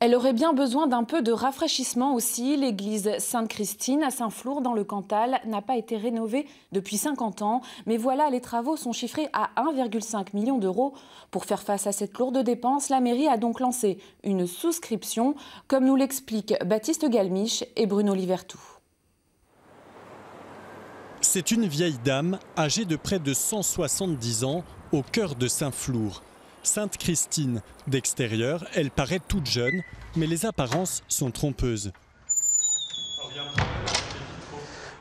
Elle aurait bien besoin d'un peu de rafraîchissement aussi. L'église Sainte-Christine à Saint-Flour dans le Cantal n'a pas été rénovée depuis 50 ans. Mais voilà, les travaux sont chiffrés à 1,5 million d'euros. Pour faire face à cette lourde dépense, la mairie a donc lancé une souscription, comme nous l'expliquent Baptiste Galmiche et Bruno Livertou. C'est une vieille dame âgée de près de 170 ans au cœur de Saint-Flour. Sainte-Christine. D'extérieur, elle paraît toute jeune, mais les apparences sont trompeuses.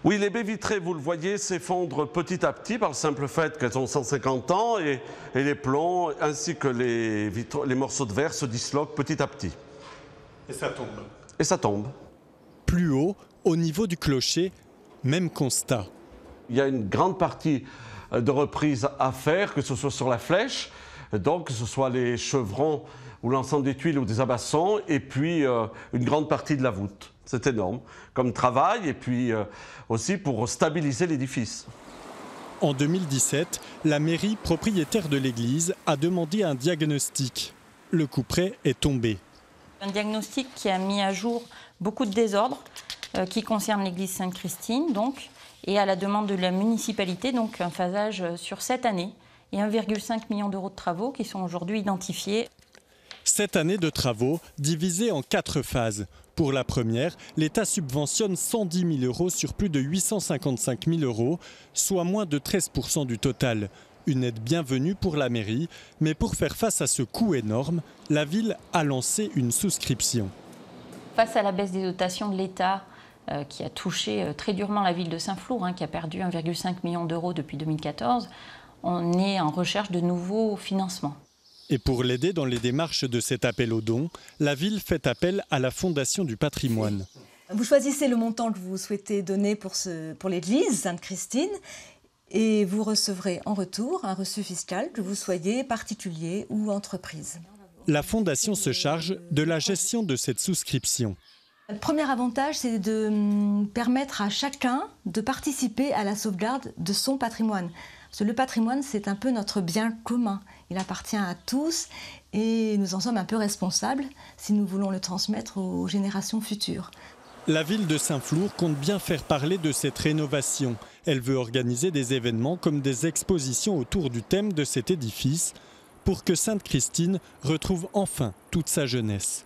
Oui, les baies vitrées, vous le voyez, s'effondrent petit à petit par le simple fait qu'elles ont 150 ans et les plombs ainsi que les morceaux de verre se disloquent petit à petit. Et ça tombe. Et ça tombe. Plus haut, au niveau du clocher, même constat. Il y a une grande partie de reprise à faire, que ce soit sur la flèche, donc que ce soit les chevrons ou l'ensemble des tuiles ou des abassons, et puis une grande partie de la voûte. C'est énorme comme travail, et puis aussi pour stabiliser l'édifice. En 2017, la mairie, propriétaire de l'église, a demandé un diagnostic. Le couperet est tombé. Un diagnostic qui a mis à jour beaucoup de désordres qui concernent l'église Sainte-Christine, donc, et à la demande de la municipalité, donc un phasage sur 7 années. Et 1,5 million d'euros de travaux qui sont aujourd'hui identifiés. 7 années de travaux divisées en 4 phases. Pour la première, l'État subventionne 110 000 euros sur plus de 855 000 euros, soit moins de 13% du total. Une aide bienvenue pour la mairie, mais pour faire face à ce coût énorme, la ville a lancé une souscription. Face à la baisse des dotations de l'État, qui a touché très durement la ville de Saint-Flour, qui a perdu 1,5 million d'euros depuis 2014, on est en recherche de nouveaux financements. Et pour l'aider dans les démarches de cet appel aux dons, la ville fait appel à la Fondation du patrimoine. Vous choisissez le montant que vous souhaitez donner pour l'église Sainte-Christine et vous recevrez en retour un reçu fiscal, que vous soyez particulier ou entreprise. La Fondation se charge de la gestion de cette souscription. Le premier avantage, c'est de permettre à chacun de participer à la sauvegarde de son patrimoine. Parce que le patrimoine, c'est un peu notre bien commun. Il appartient à tous et nous en sommes un peu responsables si nous voulons le transmettre aux générations futures. La ville de Saint-Flour compte bien faire parler de cette rénovation. Elle veut organiser des événements comme des expositions autour du thème de cet édifice pour que Sainte-Christine retrouve enfin toute sa jeunesse.